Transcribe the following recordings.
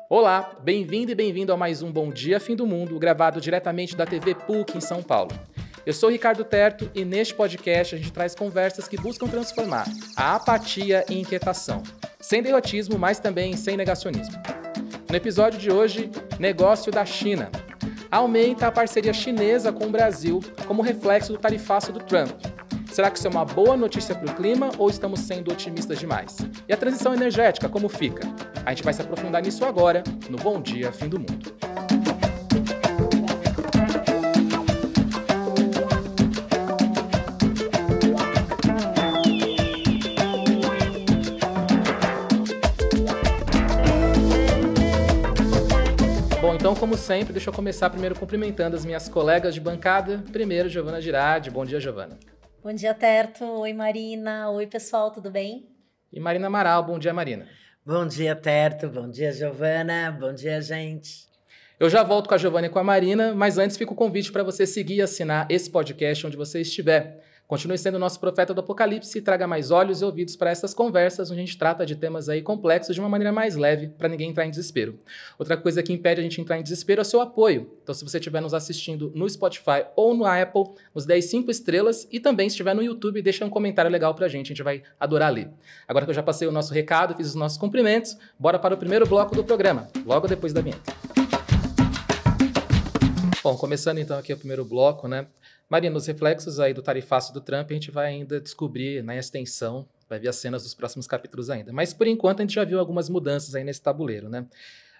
Olá, bem-vindo e bem-vindo a mais um Bom Dia Fim do Mundo, gravado diretamente da TV PUC em São Paulo. Eu sou Ricardo Terto e neste podcast a gente traz conversas que buscam transformar a apatia em inquietação, sem derrotismo, mas também sem negacionismo. No episódio de hoje, negócio da China. Aumenta a parceria chinesa com o Brasil como reflexo do tarifaço do Trump. Será que isso é uma boa notícia para o clima ou estamos sendo otimistas demais? E a transição energética, como fica? A gente vai se aprofundar nisso agora, no Bom Dia Fim do Mundo. Bom, então, como sempre, deixa eu começar primeiro cumprimentando as minhas colegas de bancada. Primeiro, Giovana Girardi. Bom dia, Giovana. Bom dia, Terto. Oi, Marina. Oi, pessoal, tudo bem? E Marina Amaral. Bom dia, Marina. Bom dia, Terto. Bom dia, Giovana. Bom dia, gente. Eu já volto com a Giovana e com a Marina, mas antes fica o convite para você seguir e assinar esse podcast onde você estiver. Continue sendo nosso profeta do apocalipse e traga mais olhos e ouvidos para essas conversas, onde a gente trata de temas aí complexos de uma maneira mais leve, para ninguém entrar em desespero. Outra coisa que impede a gente entrar em desespero é o seu apoio. Então, se você estiver nos assistindo no Spotify ou no Apple, nos dê 5 estrelas e também, se estiver no YouTube, deixa um comentário legal pra gente vai adorar ler. Agora que eu já passei o nosso recado, fiz os nossos cumprimentos, bora para o primeiro bloco do programa, logo depois da vinheta. Bom, começando então aqui o primeiro bloco, né? Marina, os reflexos aí do tarifaço do Trump, a gente vai ainda descobrir na extensão, vai ver as cenas dos próximos capítulos ainda. Mas, por enquanto, a gente já viu algumas mudanças aí nesse tabuleiro, né?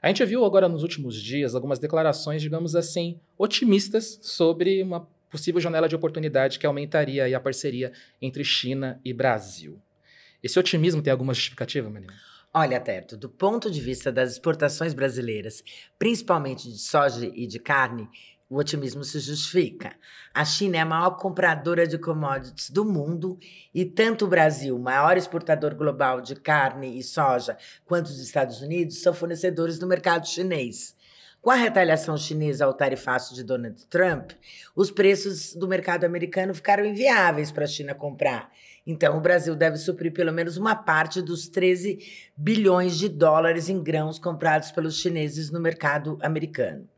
A gente viu agora nos últimos dias algumas declarações, digamos assim, otimistas sobre uma possível janela de oportunidade que aumentaria aí a parceria entre China e Brasil. Esse otimismo tem alguma justificativa, Marina? Olha, Terto, do ponto de vista das exportações brasileiras, principalmente de soja e de carne, o otimismo se justifica. A China é a maior compradora de commodities do mundo e tanto o Brasil, maior exportador global de carne e soja, quanto os Estados Unidos, são fornecedores do mercado chinês. Com a retaliação chinesa ao tarifaço de Donald Trump, os preços do mercado americano ficaram inviáveis para a China comprar. Então, o Brasil deve suprir pelo menos uma parte dos 13 bilhões de dólares em grãos comprados pelos chineses no mercado americano.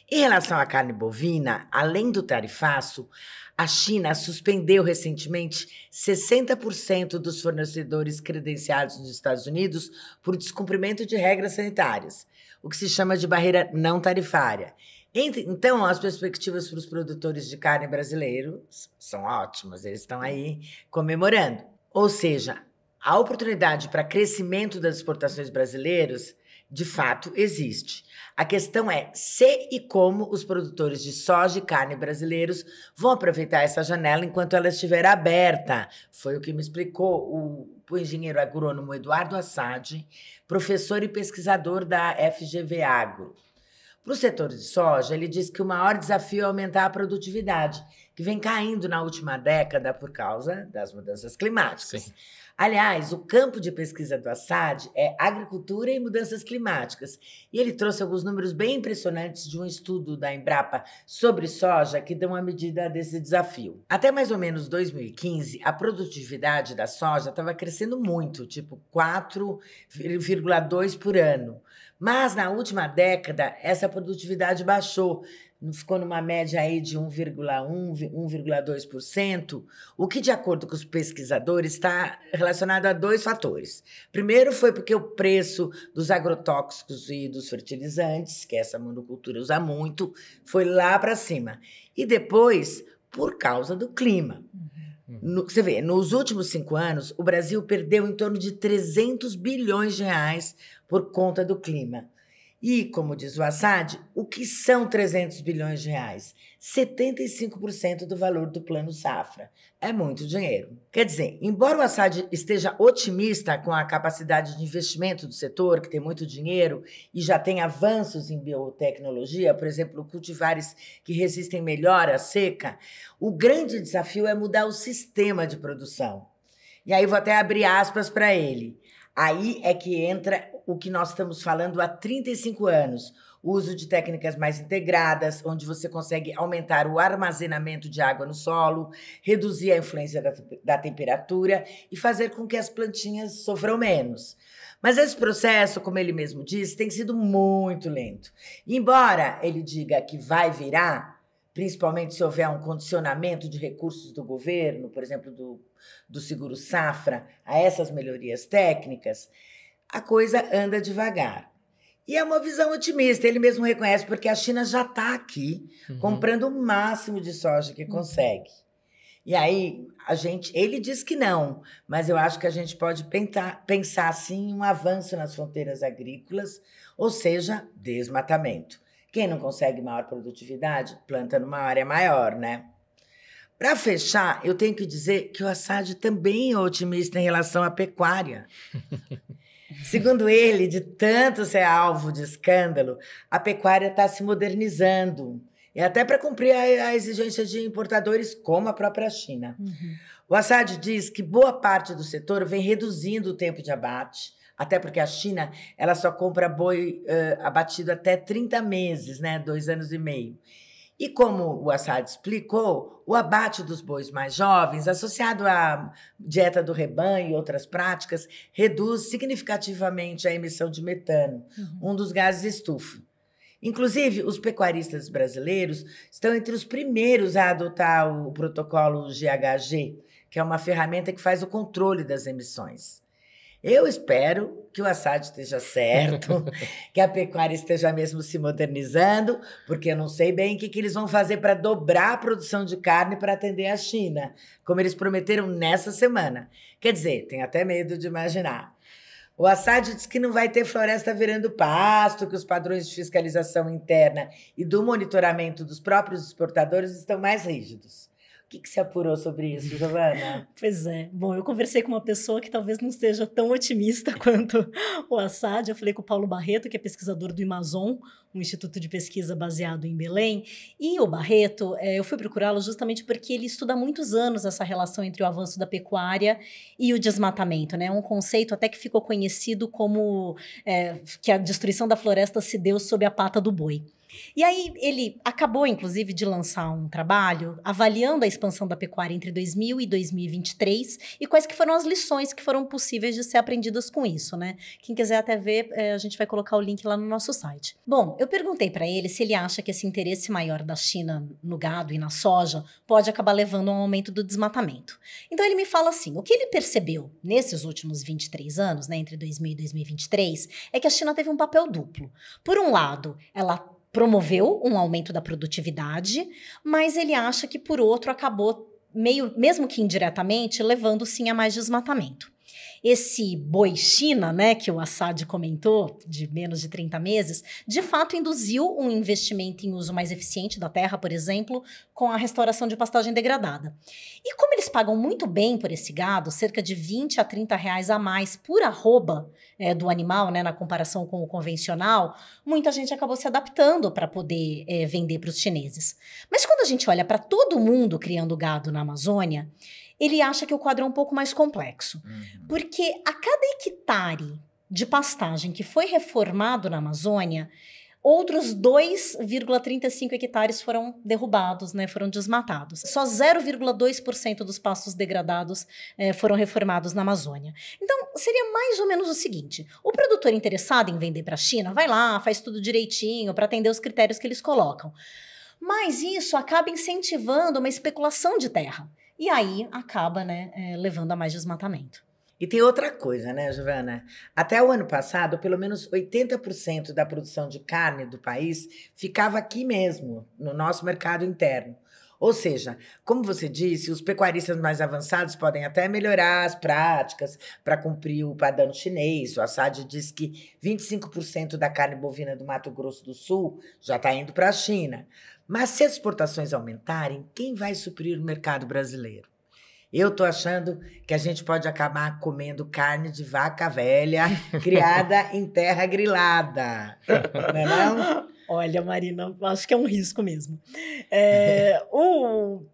Em relação à carne bovina, além do tarifaço, a China suspendeu recentemente 60% dos fornecedores credenciados nos Estados Unidos por descumprimento de regras sanitárias, o que se chama de barreira não tarifária. Então, as perspectivas para os produtores de carne brasileiros são ótimas, eles estão aí comemorando. Ou seja, a oportunidade para crescimento das exportações brasileiras, de fato, existe. A questão é se e como os produtores de soja e carne brasileiros vão aproveitar essa janela enquanto ela estiver aberta. Foi o que me explicou o engenheiro agrônomo Eduardo Assad, professor e pesquisador da FGV Agro. Para o setor de soja, ele diz que o maior desafio é aumentar a produtividade, que vem caindo na última década por causa das mudanças climáticas. Sim. Aliás, o campo de pesquisa do Assad é agricultura e mudanças climáticas. E ele trouxe alguns números bem impressionantes de um estudo da Embrapa sobre soja que dão uma medida desse desafio. Até mais ou menos 2015, a produtividade da soja estava crescendo muito, tipo 4,2 por ano. Mas na última década, essa produtividade baixou. Ficou numa média aí de 1,1%, 1,2%, o que, de acordo com os pesquisadores, está relacionado a 2 fatores. Primeiro foi porque o preço dos agrotóxicos e dos fertilizantes, que essa monocultura usa muito, foi lá para cima. E depois, por causa do clima. Você vê, nos últimos 5 anos, o Brasil perdeu em torno de 300 bilhões de reais por conta do clima. E, como diz o Assad, o que são 300 bilhões de reais? 75% do valor do Plano Safra. É muito dinheiro. Quer dizer, embora o Assad esteja otimista com a capacidade de investimento do setor, que tem muito dinheiro e já tem avanços em biotecnologia, por exemplo, cultivares que resistem melhor à seca, o grande desafio é mudar o sistema de produção. E aí vou até abrir aspas para ele. Aí é que entra o que nós estamos falando há 35 anos, o uso de técnicas mais integradas, onde você consegue aumentar o armazenamento de água no solo, reduzir a influência da temperatura e fazer com que as plantinhas sofram menos. Mas esse processo, como ele mesmo disse, tem sido muito lento. Embora ele diga que vai virar, principalmente se houver um condicionamento de recursos do governo, por exemplo, do Seguro Safra, a essas melhorias técnicas, a coisa anda devagar. E é uma visão otimista, ele mesmo reconhece, porque a China já está aqui comprando o máximo de soja que consegue. E aí, ele diz que não, mas eu acho que a gente pode pensar sim, em um avanço nas fronteiras agrícolas, ou seja, desmatamento. Quem não consegue maior produtividade, planta numa área maior, né? Para fechar, eu tenho que dizer que o Assad também é otimista em relação à pecuária. Segundo ele, de tanto ser alvo de escândalo, a pecuária está se modernizando. E até para cumprir a exigência de importadores como a própria China. O Assad diz que boa parte do setor vem reduzindo o tempo de abate, até porque a China ela só compra boi abatido até 30 meses, né, 2 anos e meio. E como o Assad explicou, o abate dos bois mais jovens, associado à dieta do rebanho e outras práticas, reduz significativamente a emissão de metano, um dos gases estufa. Inclusive, os pecuaristas brasileiros estão entre os primeiros a adotar o protocolo GHG, que é uma ferramenta que faz o controle das emissões. Eu espero que o Assad esteja certo, que a pecuária esteja mesmo se modernizando, porque eu não sei bem o que eles vão fazer para dobrar a produção de carne para atender a China, como eles prometeram nessa semana. Quer dizer, tenho até medo de imaginar. O Assad diz que não vai ter floresta virando pasto, que os padrões de fiscalização interna e do monitoramento dos próprios exportadores estão mais rígidos. O que se apurou sobre isso, Giovana? Pois é. Bom, eu conversei com uma pessoa que talvez não esteja tão otimista quanto o Assad. Eu falei com o Paulo Barreto, que é pesquisador do Amazon, um instituto de pesquisa baseado em Belém. E o Barreto, eu fui procurá-lo justamente porque ele estuda há muitos anos essa relação entre o avanço da pecuária e o desmatamento, né? Um conceito até que ficou conhecido como que a destruição da floresta se deu sob a pata do boi. E aí ele acabou, inclusive, de lançar um trabalho avaliando a expansão da pecuária entre 2000 e 2023 e quais que foram as lições que foram possíveis de ser aprendidas com isso, né? Quem quiser até ver, a gente vai colocar o link lá no nosso site. Bom, eu perguntei para ele se ele acha que esse interesse maior da China no gado e na soja pode acabar levando a um aumento do desmatamento. Então ele me fala assim, o que ele percebeu nesses últimos 23 anos, né, entre 2000 e 2023, é que a China teve um papel duplo. Por um lado, ela promoveu um aumento da produtividade, mas ele acha que, por outro, acabou, mesmo que indiretamente, levando sim a mais desmatamento. Esse boi China, né, que o Assad comentou, de menos de 30 meses, de fato induziu um investimento em uso mais eficiente da terra, por exemplo, com a restauração de pastagem degradada. E como eles pagam muito bem por esse gado, cerca de 20 a 30 reais a mais por arroba do animal, né, na comparação com o convencional, muita gente acabou se adaptando para poder vender para os chineses. Mas quando a gente olha para todo mundo criando gado na Amazônia, ele acha que o quadro é um pouco mais complexo. Porque a cada hectare de pastagem que foi reformado na Amazônia, outros 2,35 hectares foram derrubados, né, foram desmatados. Só 0,2% dos pastos degradados foram reformados na Amazônia. Então, seria mais ou menos o seguinte, o produtor interessado em vender para a China vai lá, faz tudo direitinho para atender os critérios que eles colocam. Mas isso acaba incentivando uma especulação de terra. E aí acaba, né, levando a mais desmatamento. E tem outra coisa, né, Giovana? Até o ano passado, pelo menos 80% da produção de carne do país ficava aqui mesmo, no nosso mercado interno. Ou seja, como você disse, os pecuaristas mais avançados podem até melhorar as práticas para cumprir o padrão chinês. O Assad diz que 25% da carne bovina do Mato Grosso do Sul já está indo para a China. Mas se as exportações aumentarem, quem vai suprir o mercado brasileiro? Eu tô achando que a gente pode acabar comendo carne de vaca velha criada em terra grilada. Não é não? Olha, Marina, acho que é um risco mesmo.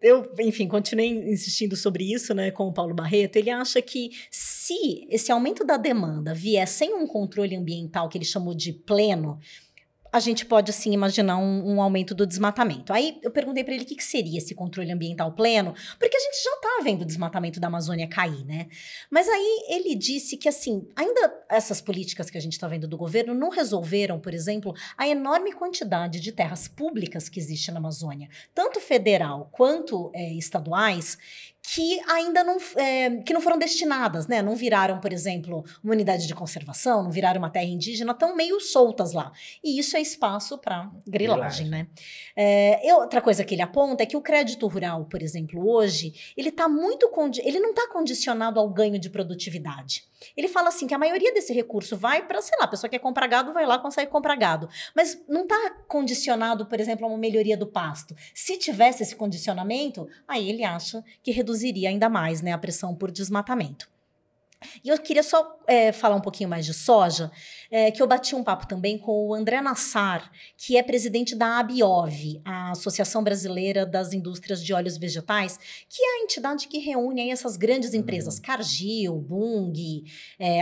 Eu, enfim, continuei insistindo sobre isso, né, com o Paulo Barreto. Ele acha que se esse aumento da demanda vier sem um controle ambiental que ele chamou de pleno, a gente pode, assim, imaginar um aumento do desmatamento. Aí eu perguntei para ele o que seria esse controle ambiental pleno, porque a gente já está vendo o desmatamento da Amazônia cair, né? Mas aí ele disse que, assim, ainda essas políticas que a gente está vendo do governo não resolveram, por exemplo, a enorme quantidade de terras públicas que existe na Amazônia, tanto federal quanto estaduais, que ainda que não foram destinadas, né? Não viraram, por exemplo, uma unidade de conservação, não viraram uma terra indígena, estão meio soltas lá. E isso é espaço para grilagem, né? Outra coisa que ele aponta é que o crédito rural, por exemplo, hoje, ele não está condicionado ao ganho de produtividade. Ele fala assim que a maioria desse recurso vai para, sei lá, a pessoa que quer comprar gado vai lá, consegue comprar gado. Mas não está condicionado, por exemplo, a uma melhoria do pasto. Se tivesse esse condicionamento, aí ele acha que reduziria ainda mais, né, a pressão por desmatamento. E eu queria só falar um pouquinho mais de soja, que eu bati um papo também com o André Nassar, que é presidente da ABIOV, a Associação Brasileira das Indústrias de Óleos Vegetais, que é a entidade que reúne aí essas grandes empresas, Cargill, Bunge,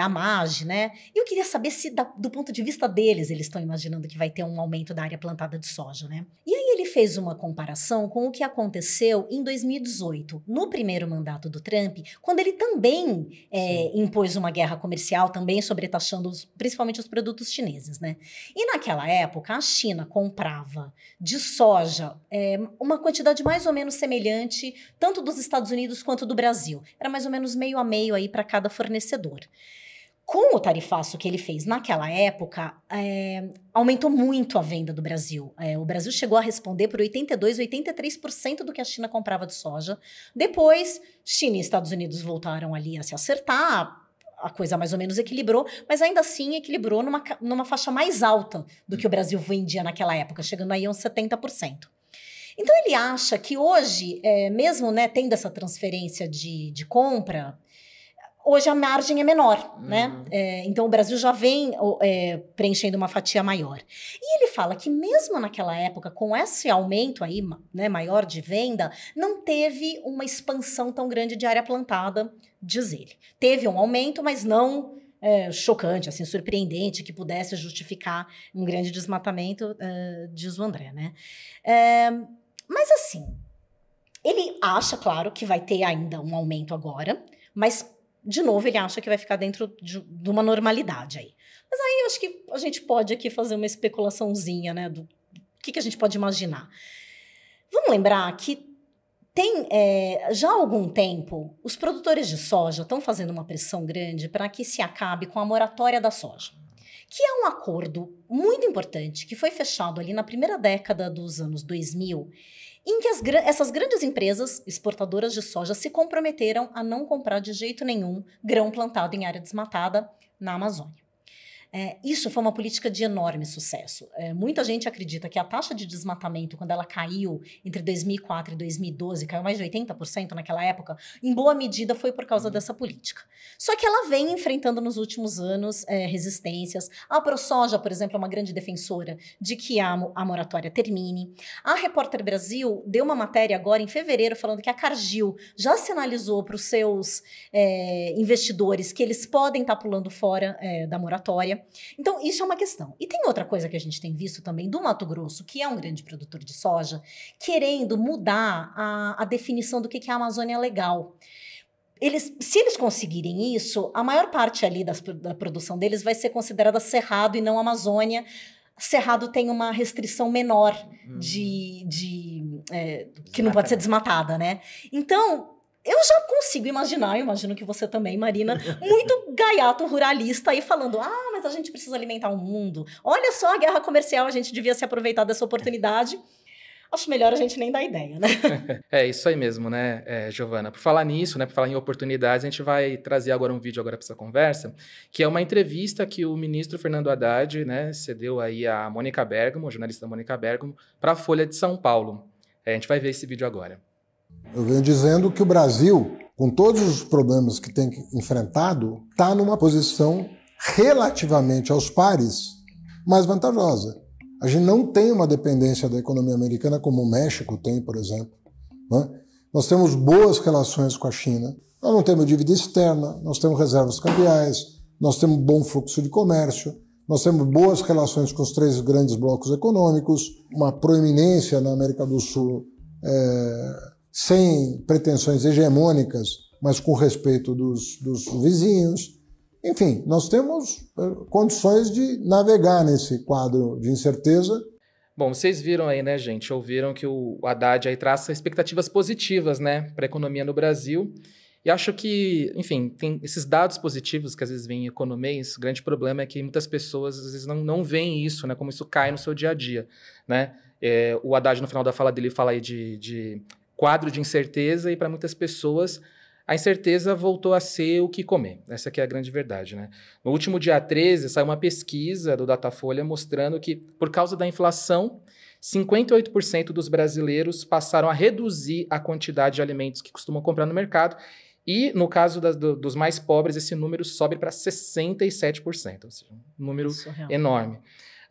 Amage, né? E eu queria saber se, do ponto de vista deles, eles estão imaginando que vai ter um aumento da área plantada de soja, né? E aí ele fez uma comparação com o que aconteceu em 2018, no primeiro mandato do Trump, quando ele também impôs uma guerra comercial, também sobretaxando principalmente os produtos chineses, né? E naquela época, a China comprava de soja uma quantidade mais ou menos semelhante, tanto dos Estados Unidos quanto do Brasil. Era mais ou menos meio a meio aí para cada fornecedor. Com o tarifaço que ele fez naquela época, aumentou muito a venda do Brasil. O Brasil chegou a responder por 82%, 83% do que a China comprava de soja. Depois, China e Estados Unidos voltaram ali a se acertar, a coisa mais ou menos equilibrou, mas ainda assim equilibrou numa faixa mais alta do que o Brasil vendia naquela época, chegando aí a uns 70%. Então ele acha que hoje, mesmo, né, tendo essa transferência de compra, hoje a margem é menor, né? Então o Brasil já vem preenchendo uma fatia maior. E ele fala que mesmo naquela época, com esse aumento aí, né, maior de venda, não teve uma expansão tão grande de área plantada, diz ele. Teve um aumento, mas não chocante, assim, surpreendente, que pudesse justificar um grande desmatamento, diz o André, né? Mas assim, ele acha, claro, que vai ter ainda um aumento agora, mas de novo, ele acha que vai ficar dentro de uma normalidade aí. Mas aí eu acho que a gente pode aqui fazer uma especulaçãozinha, né, do que a gente pode imaginar. Vamos lembrar que tem, já há algum tempo, os produtores de soja estão fazendo uma pressão grande para que se acabe com a moratória da soja, que é um acordo muito importante que foi fechado ali na primeira década dos anos 2000, em que essas grandes empresas exportadoras de soja se comprometeram a não comprar de jeito nenhum grão plantado em área desmatada na Amazônia. Isso foi uma política de enorme sucesso. Muita gente acredita que a taxa de desmatamento, quando ela caiu entre 2004 e 2012, caiu mais de 80% naquela época, em boa medida foi por causa dessa política. Só que ela vem enfrentando nos últimos anos resistências. A ProSoja, por exemplo, é uma grande defensora de que a moratória termine. A Repórter Brasil deu uma matéria agora em fevereiro falando que a Cargill já sinalizou para os seus investidores que eles podem estar pulando fora da moratória. Então, isso é uma questão. E tem outra coisa que a gente tem visto também do Mato Grosso, que é um grande produtor de soja, querendo mudar a definição do que é a Amazônia Legal. Se eles conseguirem isso, a maior parte ali da produção deles vai ser considerada Cerrado e não Amazônia. Cerrado tem uma restrição menor que não pode ser desmatada, né? Então, eu já consigo imaginar, eu imagino que você também, Marina, muito gaiato ruralista aí falando, mas a gente precisa alimentar o mundo. Olha só a guerra comercial, a gente devia se aproveitar dessa oportunidade. Acho melhor a gente nem dar ideia, né? É isso aí mesmo, né, Giovana? Por falar nisso, né, por falar em oportunidades, a gente vai trazer agora um vídeo para essa conversa, que é uma entrevista que o ministro Fernando Haddad, né, cedeu aí a Mônica Bergamo, a jornalista Mônica Bergamo, para a Folha de São Paulo. A gente vai ver esse vídeo agora. Eu venho dizendo que o Brasil, com todos os problemas que tem enfrentado, está numa posição relativamente aos pares mais vantajosa. A gente não tem uma dependência da economia americana como o México tem, por exemplo, né? Nós temos boas relações com a China, nós não temos dívida externa, nós temos reservas cambiais, nós temos bom fluxo de comércio, Nós temos boas relações com os 3 grandes blocos econômicos, uma proeminência na América do Sul sem pretensões hegemônicas, mas com respeito dos vizinhos. Enfim, nós temos condições de navegar nesse quadro de incerteza. Bom, vocês viram aí, né, gente? Ouviram que o Haddad aí traça expectativas positivas, né, para a economia no Brasil. E acho que, enfim, tem esses dados positivos que às vezes vêm em economês. O grande problema é que muitas pessoas às vezes não veem isso, né, como isso cai no seu dia a dia, né? O Haddad, no final da fala dele, fala aí de quadro de incerteza, e para muitas pessoas a incerteza voltou a ser o que comer. Essa aqui é a grande verdade, né? No último dia 13, saiu uma pesquisa do Datafolha mostrando que, por causa da inflação, 58% dos brasileiros passaram a reduzir a quantidade de alimentos que costumam comprar no mercado. E, no caso dos mais pobres, esse número sobe para 67%, ou seja, um número enorme.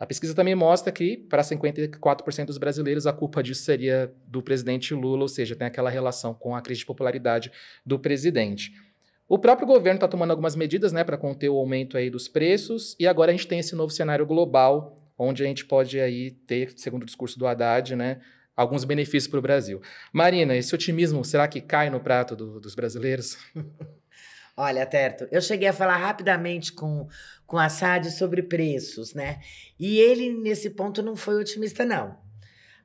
A pesquisa também mostra que, para 54% dos brasileiros, a culpa disso seria do presidente Lula, ou seja, tem aquela relação com a crise de popularidade do presidente. O próprio governo está tomando algumas medidas, né, para conter o aumento aí dos preços, e agora a gente tem esse novo cenário global, onde a gente pode aí ter, segundo o discurso do Haddad, né, alguns benefícios para o Brasil. Marina, esse otimismo, será que cai no prato dos brasileiros? Olha, Terto, eu cheguei a falar rapidamente com a Assad sobre preços, né? E ele, nesse ponto, não foi otimista, não.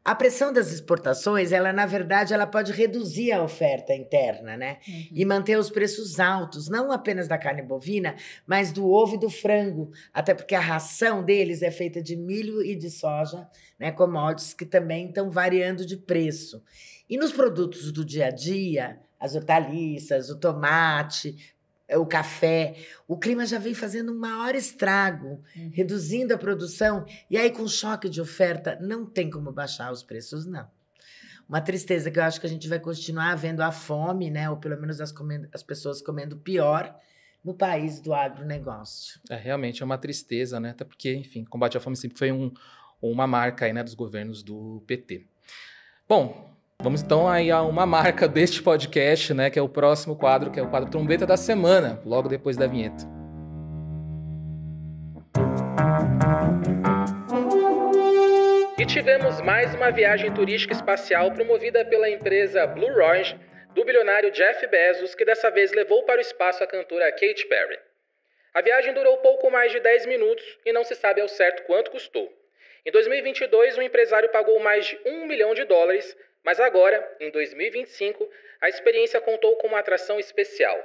A pressão das exportações, ela, na verdade, ela pode reduzir a oferta interna, né? Uhum. E manter os preços altos, não apenas da carne bovina, mas do ovo e do frango. Até porque a ração deles é feita de milho e de soja, né? Commodities que também estão variando de preço. E nos produtos do dia a dia, as hortaliças, o tomate, o café, o clima já vem fazendo um maior estrago, reduzindo a produção, e aí com choque de oferta não tem como baixar os preços, não. Uma tristeza que eu acho que a gente vai continuar vendo a fome, né, ou pelo menos as pessoas comendo pior no país do agronegócio. Realmente é uma tristeza, né, até porque, enfim, combate à fome sempre foi uma marca aí, né, dos governos do PT. Bom, vamos então aí a uma marca deste podcast, né, que é o próximo quadro, que é o quadro Trombeta da Semana, logo depois da vinheta. E tivemos mais uma viagem turística espacial promovida pela empresa Blue Origin, do bilionário Jeff Bezos, que dessa vez levou para o espaço a cantora Katy Perry. A viagem durou pouco mais de 10 minutos e não se sabe ao certo quanto custou. Em 2022, o empresário pagou mais de $1 milhão, mas agora, em 2025, a experiência contou com uma atração especial.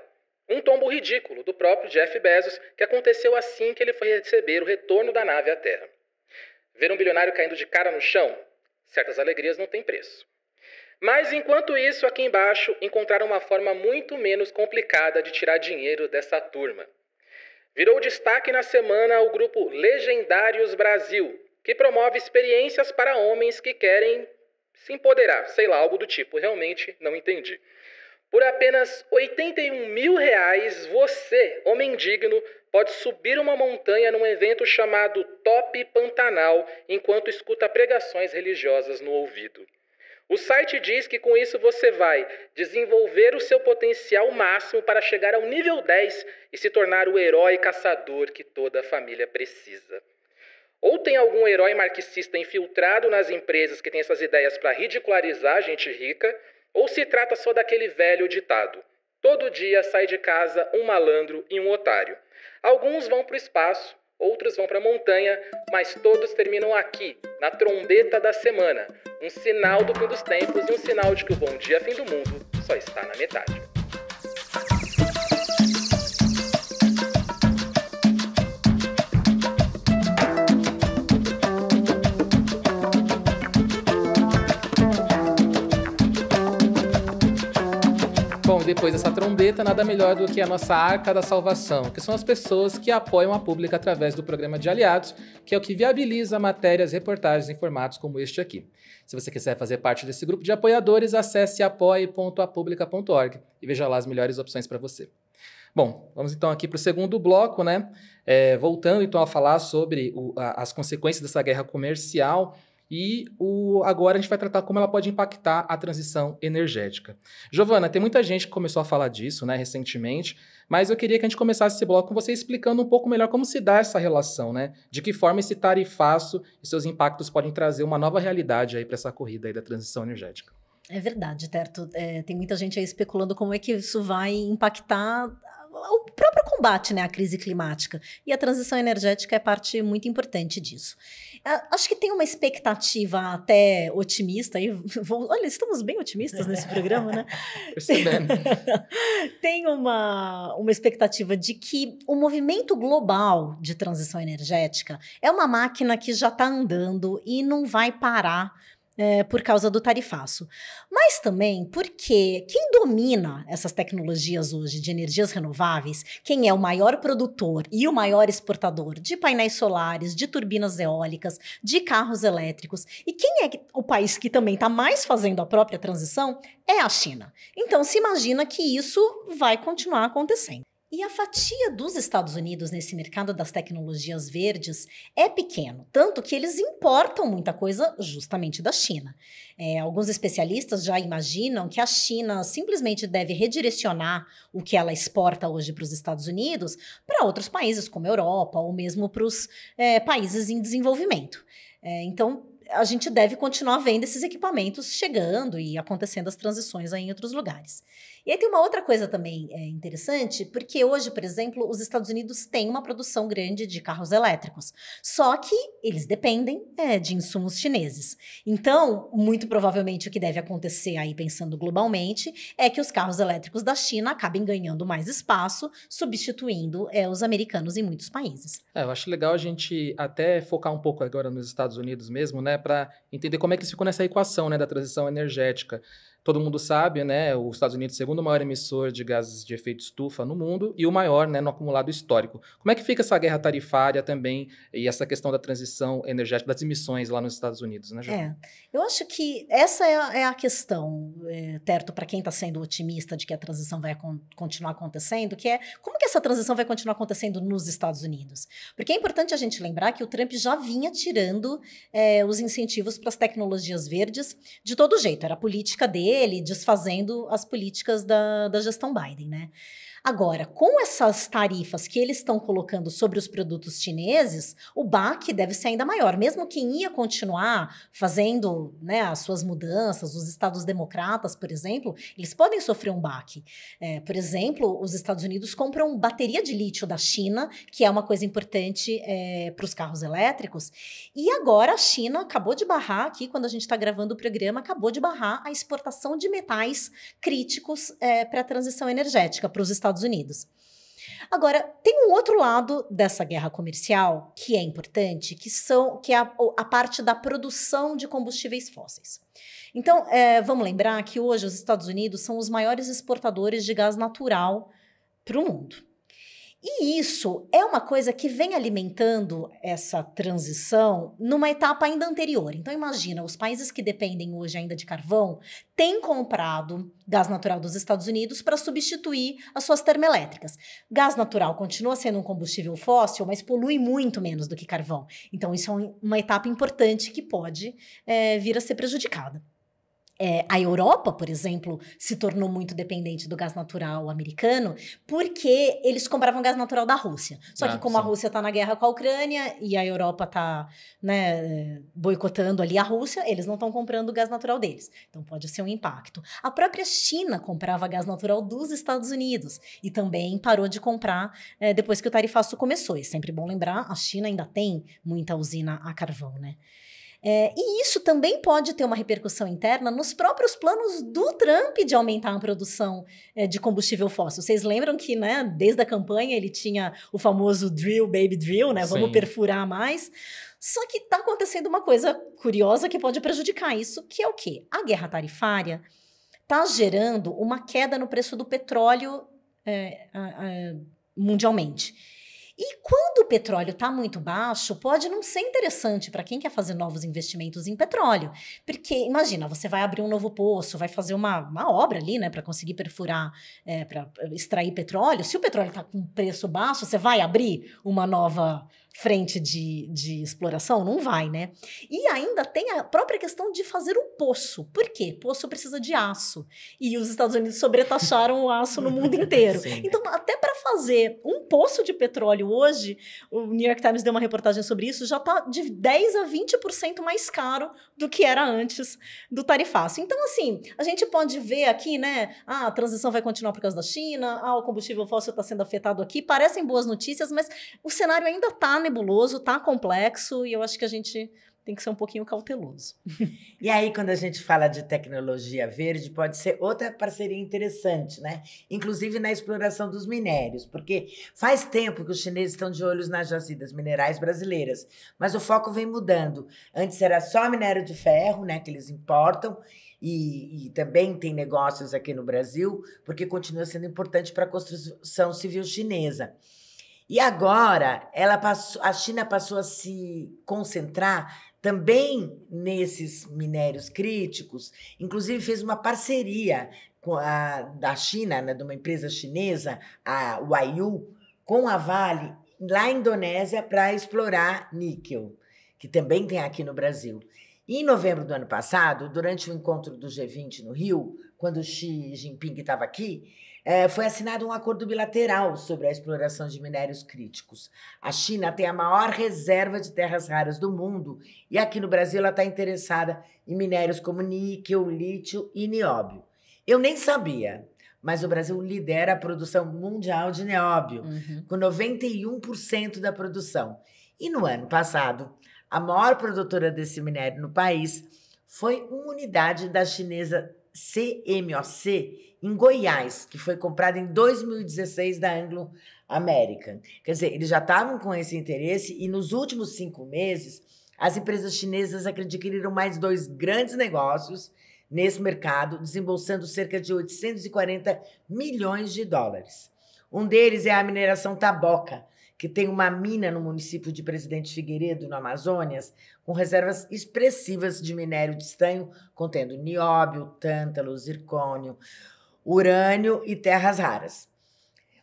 Um tombo ridículo do próprio Jeff Bezos, que aconteceu assim que ele foi receber o retorno da nave à Terra. Ver um bilionário caindo de cara no chão? Certas alegrias não têm preço. Mas, enquanto isso, aqui embaixo, encontraram uma forma muito menos complicada de tirar dinheiro dessa turma. Virou destaque na semana o grupo Legendários Brasil, que promove experiências para homens que querem se empoderar, sei lá, algo do tipo, realmente não entendi. Por apenas R$81 mil, você, homem digno, pode subir uma montanha num evento chamado Top Pantanal, enquanto escuta pregações religiosas no ouvido. O site diz que com isso você vai desenvolver o seu potencial máximo para chegar ao nível 10 e se tornar o herói caçador que toda a família precisa. Ou tem algum herói marxista infiltrado nas empresas que tem essas ideias para ridicularizar a gente rica, ou se trata só daquele velho ditado: todo dia sai de casa um malandro e um otário. Alguns vão para o espaço, outros vão para a montanha, mas todos terminam aqui, na Trombeta da Semana, um sinal do fim dos tempos e um sinal de que o bom dia fim do mundo só está na metade. Bom, depois dessa trombeta, nada melhor do que a nossa Arca da Salvação, que são as pessoas que apoiam a Pública através do programa de aliados, que é o que viabiliza matérias, reportagens em formatos como este aqui. Se você quiser fazer parte desse grupo de apoiadores, acesse apoie.apublica.org e veja lá as melhores opções para você. Bom, vamos então aqui para o segundo bloco, né? Voltando então a falar sobre as consequências dessa guerra comercial. E agora a gente vai tratar como ela pode impactar a transição energética. Giovana, tem muita gente que começou a falar disso, né, recentemente, mas eu queria que a gente começasse esse bloco com você explicando um pouco melhor como se dá essa relação, né? De que forma esse tarifaço e seus impactos podem trazer uma nova realidade aí para essa corrida aí da transição energética. É verdade, Terto. Tem muita gente aí especulando como é que isso vai impactar o próprio combate, né, à crise climática. E a transição energética é parte muito importante disso. Acho que tem uma expectativa até otimista. Olha, estamos bem otimistas nesse programa, né? Percebendo. Tem uma expectativa de que o movimento global de transição energética é uma máquina que já está andando e não vai parar por causa do tarifaço. Mas também porque quem domina essas tecnologias hoje de energias renováveis, quem é o maior produtor e o maior exportador de painéis solares, de turbinas eólicas, de carros elétricos, e quem é o país que também está mais fazendo a própria transição, é a China. Então se imagina que isso vai continuar acontecendo. E a fatia dos Estados Unidos nesse mercado das tecnologias verdes é pequeno, tanto que eles importam muita coisa justamente da China. Alguns especialistas já imaginam que a China simplesmente deve redirecionar o que ela exporta hoje para os Estados Unidos para outros países, como a Europa, ou mesmo para os países em desenvolvimento. Então, a gente deve continuar vendo esses equipamentos chegando e acontecendo as transições aí em outros lugares. E aí tem uma outra coisa também interessante, porque hoje, por exemplo, os Estados Unidos têm uma produção grande de carros elétricos, só que eles dependem de insumos chineses. Então, muito provavelmente o que deve acontecer aí, pensando globalmente, é que os carros elétricos da China acabem ganhando mais espaço, substituindo os americanos em muitos países. Eu acho legal a gente até focar um pouco agora nos Estados Unidos mesmo, né, para entender como é que eles ficam nessa equação, né, da transição energética. Todo mundo sabe, né, os Estados Unidos é o segundo maior emissor de gases de efeito estufa no mundo e o maior, né, no acumulado histórico. Como é que fica essa guerra tarifária também e essa questão da transição energética, das emissões lá nos Estados Unidos, né, João? Eu acho que essa é a questão, Terto, para quem está sendo otimista de que a transição vai continuar acontecendo, que é como que essa transição vai continuar acontecendo nos Estados Unidos? Porque é importante a gente lembrar que o Trump já vinha tirando os incentivos para as tecnologias verdes de todo jeito, era a política dele, desfazendo as políticas da gestão Biden, né? Agora, com essas tarifas que eles estão colocando sobre os produtos chineses, o baque deve ser ainda maior. Mesmo quem ia continuar fazendo, né, as suas mudanças, os estados democratas, por exemplo, eles podem sofrer um baque. Por exemplo, os Estados Unidos compram bateria de lítio da China, que é uma coisa importante para os carros elétricos. E agora a China acabou de barrar, aqui quando a gente está gravando o programa, acabou de barrar a exportação de metais críticos para a transição energética para os Estados Unidos. Agora, tem um outro lado dessa guerra comercial que é importante, que é a parte da produção de combustíveis fósseis. Então, vamos lembrar que hoje os Estados Unidos são os maiores exportadores de gás natural para o mundo. E isso é uma coisa que vem alimentando essa transição numa etapa ainda anterior. Então imagina, os países que dependem hoje ainda de carvão têm comprado gás natural dos Estados Unidos para substituir as suas termoelétricas. Gás natural continua sendo um combustível fóssil, mas polui muito menos do que carvão. Então isso é uma etapa importante que pode vir a ser prejudicada. A Europa, por exemplo, se tornou muito dependente do gás natural americano porque eles compravam gás natural da Rússia. Só que como a Rússia está na guerra com a Ucrânia e a Europa está, né, boicotando ali a Rússia, eles não estão comprando o gás natural deles. Então pode ser um impacto. A própria China comprava gás natural dos Estados Unidos e também parou de comprar depois que o tarifaço começou. E é sempre bom lembrar, a China ainda tem muita usina a carvão, né? E isso também pode ter uma repercussão interna nos próprios planos do Trump de aumentar a produção de combustível fóssil. Vocês lembram que, né, desde a campanha ele tinha o famoso drill, baby drill, né? Vamos perfurar mais. Só que está acontecendo uma coisa curiosa que pode prejudicar isso, que é o quê? A guerra tarifária está gerando uma queda no preço do petróleo mundialmente. E quando o petróleo está muito baixo, pode não ser interessante para quem quer fazer novos investimentos em petróleo. Porque, imagina, você vai abrir um novo poço, vai fazer uma obra ali, né, para conseguir perfurar, para extrair petróleo. Se o petróleo está com preço baixo, você vai abrir uma nova frente de exploração? Não vai, né? E ainda tem a própria questão de fazer um poço. Por quê? Poço precisa de aço. E os Estados Unidos sobretaxaram o aço no mundo inteiro. Sim. Então, até para fazer um poço de petróleo hoje, o New York Times deu uma reportagem sobre isso, já está de 10% a 20% mais caro do que era antes do tarifaço. Então, assim, a gente pode ver aqui, né? A transição vai continuar por causa da China, o combustível fóssil está sendo afetado aqui. Parecem boas notícias, mas o cenário ainda está nebuloso, está complexo, e eu acho que a gente tem que ser um pouquinho cauteloso. E aí, quando a gente fala de tecnologia verde, pode ser outra parceria interessante, né? Inclusive na exploração dos minérios, porque faz tempo que os chineses estão de olhos nas jazidas minerais brasileiras, mas o foco vem mudando. Antes era só minério de ferro, né, que eles importam, e também tem negócios aqui no Brasil, porque continua sendo importante para a construção civil chinesa. E agora, a China passou a se concentrar também nesses minérios críticos, inclusive fez uma parceria da China, né, de uma empresa chinesa, a Huayou, com a Vale, lá em Indonésia, para explorar níquel, que também tem aqui no Brasil. E em novembro do ano passado, durante o encontro do G20 no Rio, quando o Xi Jinping estava aqui, foi assinado um acordo bilateral sobre a exploração de minérios críticos. A China tem a maior reserva de terras raras do mundo e aqui no Brasil ela está interessada em minérios como níquel, lítio e nióbio. Eu nem sabia, mas o Brasil lidera a produção mundial de nióbio, com 91% da produção. E no ano passado, a maior produtora desse minério no país foi uma unidade da chinesa CMOC, em Goiás, que foi comprada em 2016 da Anglo American. Quer dizer, eles já estavam com esse interesse e nos últimos 5 meses, as empresas chinesas adquiriram mais 2 grandes negócios nesse mercado, desembolsando cerca de 840 milhões de dólares. Um deles é a mineração Taboca, que tem uma mina no município de Presidente Figueiredo, no Amazonas, com reservas expressivas de minério de estanho, contendo nióbio, tântalo, zircônio, urânio e terras raras.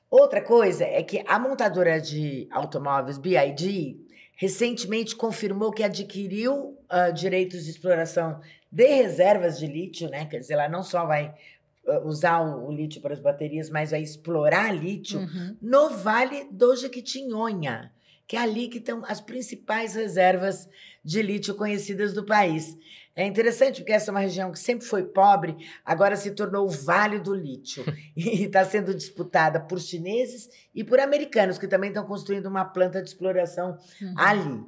Outra coisa é que a montadora de automóveis BYD recentemente confirmou que adquiriu direitos de exploração de reservas de lítio, né? Quer dizer, ela não só vai usar o lítio para as baterias, mas vai explorar lítio no Vale do Jequitinhonha, que é ali que estão as principais reservas de lítio conhecidas do país. É interessante porque essa é uma região que sempre foi pobre, agora se tornou o Vale do Lítio e está sendo disputada por chineses e por americanos, que também estão construindo uma planta de exploração ali.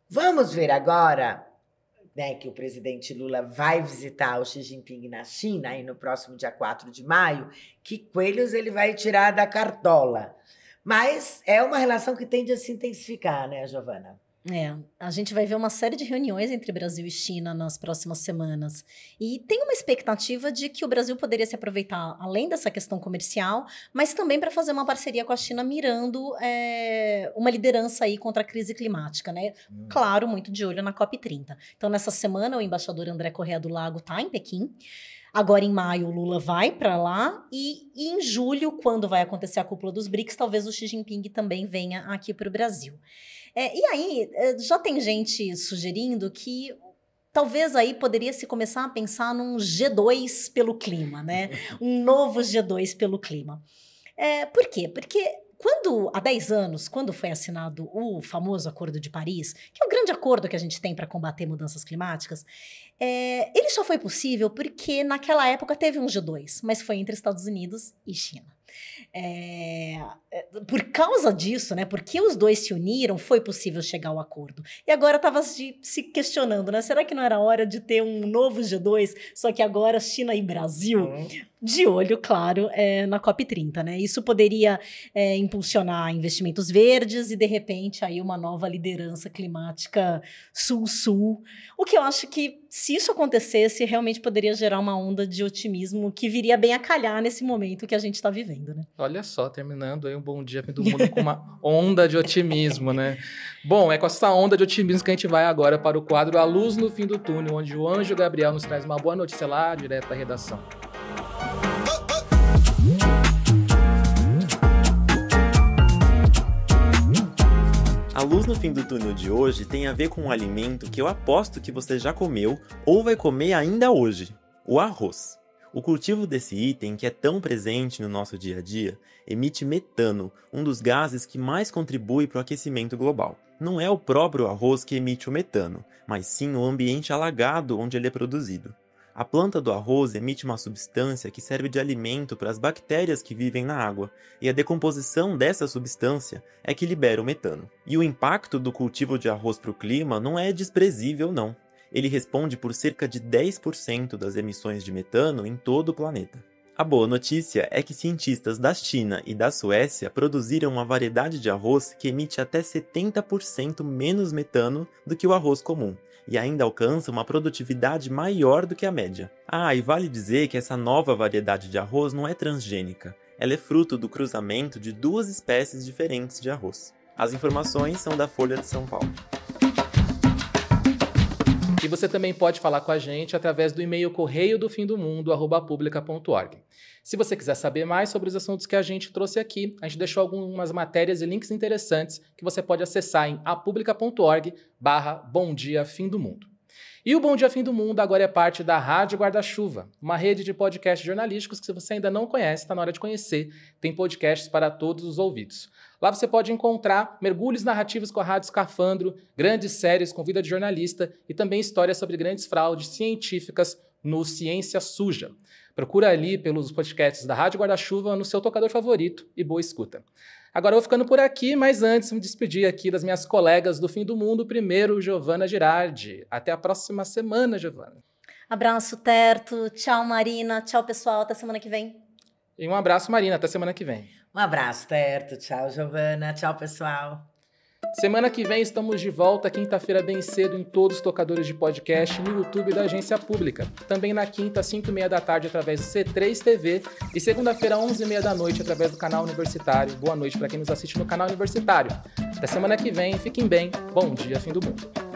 Vamos ver agora, né, que o presidente Lula vai visitar o Xi Jinping na China aí no próximo dia 4 de maio, que coelhos ele vai tirar da cartola. Mas é uma relação que tende a se intensificar, né, Giovana? A gente vai ver uma série de reuniões entre Brasil e China nas próximas semanas. E tem uma expectativa de que o Brasil poderia se aproveitar, além dessa questão comercial, mas também para fazer uma parceria com a China, mirando uma liderança aí contra a crise climática, né? Claro, muito de olho na COP30. Então, nessa semana, o embaixador André Correa do Lago está em Pequim. Agora, em maio, o Lula vai para lá e em julho, quando vai acontecer a cúpula dos BRICS, talvez o Xi Jinping também venha aqui para o Brasil. E aí, já tem gente sugerindo que talvez aí poderia se começar a pensar num G2 pelo clima, né? Um novo G2 pelo clima. Por quê? Porque há 10 anos, quando foi assinado o famoso Acordo de Paris, que é o grande acordo que a gente tem para combater mudanças climáticas, ele só foi possível porque naquela época teve um G2, mas foi entre Estados Unidos e China. Por causa disso, né, porque os dois se uniram, foi possível chegar ao acordo. E agora estava se questionando, né, será que não era hora de ter um novo G2, só que agora China e Brasil? De olho, claro, na COP30, né? Isso poderia impulsionar investimentos verdes e, de repente, aí uma nova liderança climática sul-sul. O que eu acho que, se isso acontecesse, realmente poderia gerar uma onda de otimismo que viria bem a calhar nesse momento que a gente está vivendo, né? Olha só, terminando aí um bom dia fim do mundo com uma onda de otimismo, né? Bom, é com essa onda de otimismo que a gente vai agora para o quadro A Luz no Fim do Túnel, onde o Anjo Gabriel nos traz uma boa notícia lá, direto da redação. A luz no fim do túnel de hoje tem a ver com um alimento que eu aposto que você já comeu ou vai comer ainda hoje: o arroz. O cultivo desse item, que é tão presente no nosso dia a dia, emite metano, um dos gases que mais contribui para o aquecimento global. Não é o próprio arroz que emite o metano, mas sim o ambiente alagado onde ele é produzido. A planta do arroz emite uma substância que serve de alimento para as bactérias que vivem na água, e a decomposição dessa substância é que libera o metano. E o impacto do cultivo de arroz para o clima não é desprezível, não. Ele responde por cerca de 10% das emissões de metano em todo o planeta. A boa notícia é que cientistas da China e da Suécia produziram uma variedade de arroz que emite até 70% menos metano do que o arroz comum, e ainda alcança uma produtividade maior do que a média. E vale dizer que essa nova variedade de arroz não é transgênica, ela é fruto do cruzamento de 2 espécies diferentes de arroz. As informações são da Folha de São Paulo. E você também pode falar com a gente através do e-mail correiodofindomundo@publica.org. Se você quiser saber mais sobre os assuntos que a gente trouxe aqui, a gente deixou algumas matérias e links interessantes que você pode acessar em apublica.org/Bom Dia Fim do Mundo. E o Bom Dia Fim do Mundo agora é parte da Rádio Guarda-Chuva, uma rede de podcasts jornalísticos que, se você ainda não conhece, está na hora de conhecer. Tem podcasts para todos os ouvidos. Lá você pode encontrar mergulhos narrativos com a Rádio Escafandro, grandes séries com vida de jornalista e também histórias sobre grandes fraudes científicas no Ciência Suja. Procura ali pelos podcasts da Rádio Guarda-Chuva no seu tocador favorito e boa escuta. Agora eu vou ficando por aqui, mas antes me despedir aqui das minhas colegas do Fim do Mundo. Primeiro, Giovana Girardi. Até a próxima semana, Giovana. Abraço, Terto. Tchau, Marina. Tchau, pessoal. Até semana que vem. E um abraço, Marina. Até semana que vem. Um abraço, Terto. Tchau, Giovana. Tchau, pessoal. Semana que vem estamos de volta, quinta-feira bem cedo, em todos os tocadores de podcast, no YouTube da Agência Pública. Também na quinta, 5h30 da tarde, através do C3 TV. E segunda-feira, 11h30 da noite, através do canal Universitário. Boa noite para quem nos assiste no canal Universitário. Até semana que vem. Fiquem bem. Bom dia, fim do mundo.